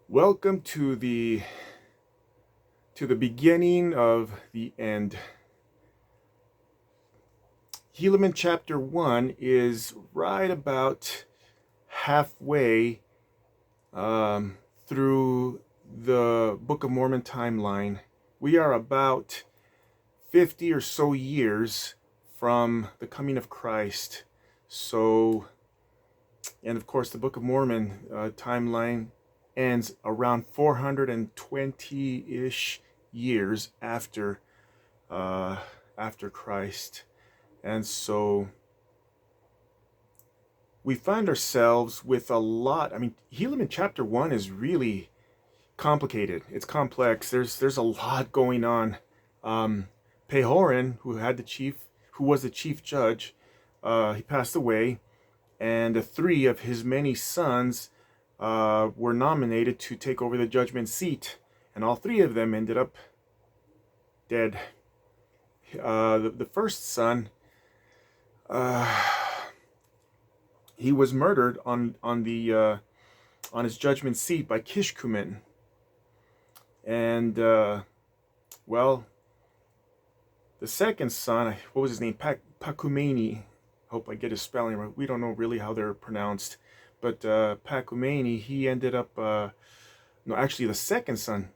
Welcome to the beginning of the end. Helaman chapter 1 is right about halfway through the Book of Mormon timeline. We are about 50 or so years from the coming of Christ. So, and of course, the Book of Mormon timeline ends around 420-ish years uh, after Christ. And so we find ourselves with a lot. I mean, Helaman chapter 1 is really complicated. It's complex. There's a lot going on. Pehorin, who was the chief judge, he passed away, and three of his many sons were nominated to take over the judgment seat, and all three of them ended up dead. The first son, he was murdered on his judgment seat by Kishkumen, and well, the second son, what was his name? Pakumeni. Hope I get his spelling right. We don't know really how they're pronounced, but Pakumeni, he ended up. No, actually, the second son,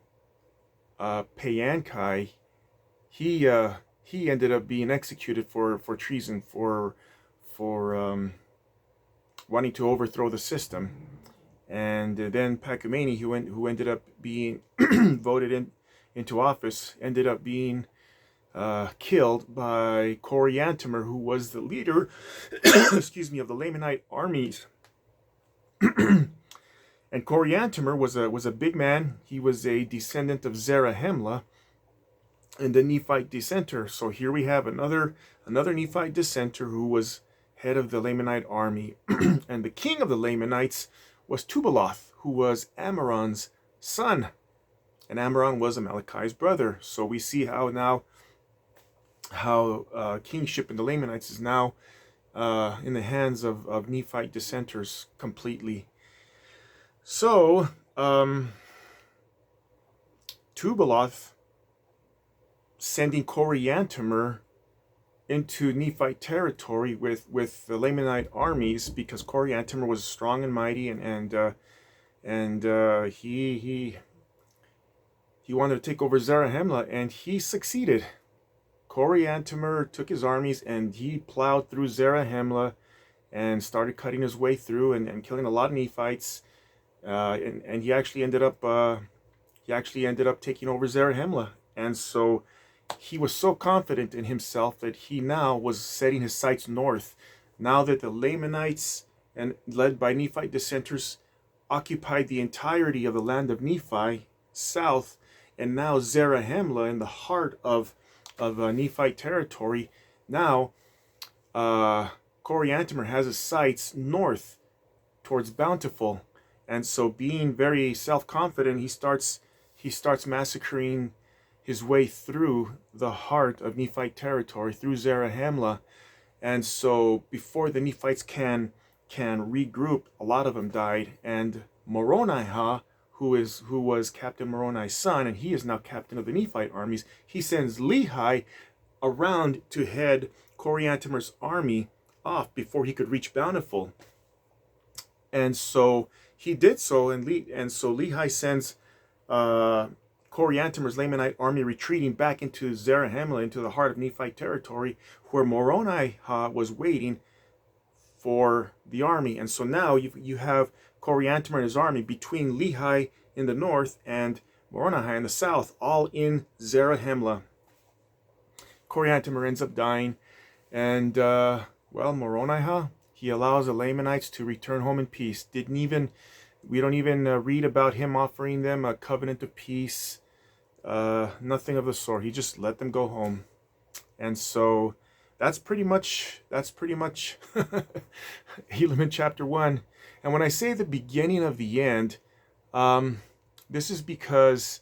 Payankai, he ended up being executed for treason, for wanting to overthrow the system. And then Pakumeni, who ended up being voted into office, ended up being killed by Coriantumr, who was the leader, excuse me, of the Lamanite armies. And Coriantumr was a big man. He was a descendant of Zarahemla and a Nephite dissenter. So here we have another Nephite dissenter who was head of the Lamanite army. And the king of the Lamanites was Tubaloth, who was Ammoron's son. And Ammoron was Amalekai's brother. So we see how kingship in the Lamanites is now in the hands of Nephite dissenters completely. So, Tubaloth sending Coriantumr into Nephite territory with the Lamanite armies, because Coriantumr was strong and mighty, and he wanted to take over Zarahemla, and he succeeded. Coriantumr took his armies and he plowed through Zarahemla and started cutting his way through and killing a lot of Nephites. And he actually ended up taking over Zarahemla. And so he was so confident in himself that he now was setting his sights north. Now that the Lamanites, and led by Nephite dissenters, occupied the entirety of the land of Nephi south, and now Zarahemla, in the heart of Nephite territory, now Coriantumr has his sights north towards Bountiful. And so, being very self-confident, he starts massacring his way through the heart of Nephite territory, through Zarahemla. And so, before the Nephites can regroup, a lot of them died. And Moronihah, who was Captain Moroni's son, and he is now captain of the Nephite armies, he sends Lehi around to head Coriantumr's army off before he could reach Bountiful. And so he did so, and so Lehi sends Coriantumr's Lamanite army retreating back into Zarahemla, into the heart of Nephite territory, where Moronihah was waiting for the army. And so now you have Coriantumr and his army between Lehi in the north and Moronihah in the south, all in Zarahemla. Coriantumr ends up dying, and Moronihah, he allows the Lamanites to return home in peace. We don't even read about him offering them a covenant of peace. Nothing of the sort. He just let them go home. And so that's pretty much Helaman chapter 1. And when I say the beginning of the end, this is because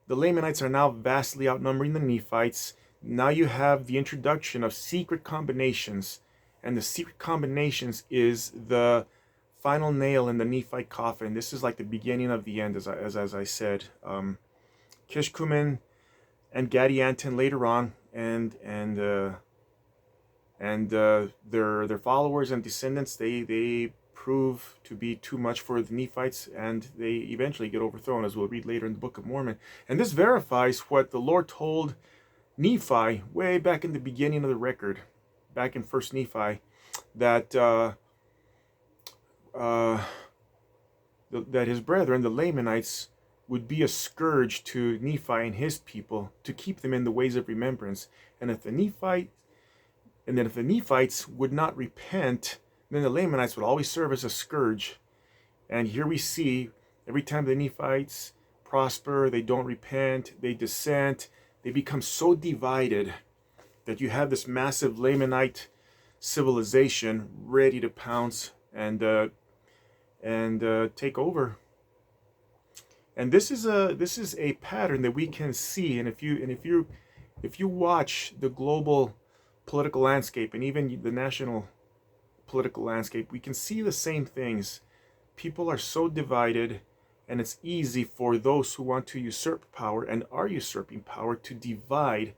the Lamanites are now vastly outnumbering the Nephites. Now you have the introduction of secret combinations, and the secret combinations is the final nail in the Nephite coffin. This is like the beginning of the end, as I said. Kishkumen and Gadianton later on, and their followers and descendants, they prove to be too much for the Nephites, and they eventually get overthrown, as we'll read later in the Book of Mormon. And this verifies what the Lord told Nephi way back in the beginning of the record, back in First Nephi, that that his brethren, the Lamanites, would be a scourge to Nephi and his people to keep them in the ways of remembrance. And if the Nephites would not repent, then the Lamanites would always serve as a scourge. And here we see, every time the Nephites prosper, they don't repent, they dissent, they become so divided that you have this massive Lamanite civilization ready to pounce and take over. And this is a pattern that we can see. And if you watch the global political landscape and even the national political landscape, we can see the same things. People are so divided, and it's easy for those who want to usurp power and are usurping power to divide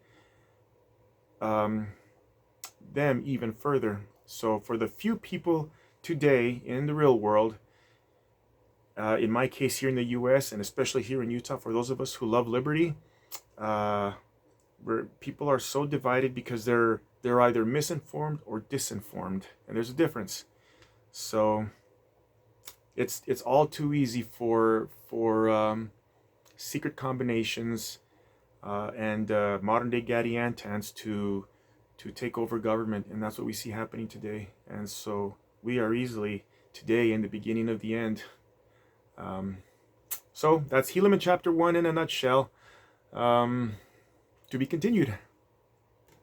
them even further. So for the few people today in the real world, in my case here in the U.S. and especially here in Utah, for those of us who love liberty, where people are so divided because they're either misinformed or disinformed, and there's a difference. So it's all too easy for secret combinations and modern day Gadiantans to take over government, and that's what we see happening today. And so we are easily today in the beginning of the end. So that's Helaman chapter 1 in a nutshell. To be continued.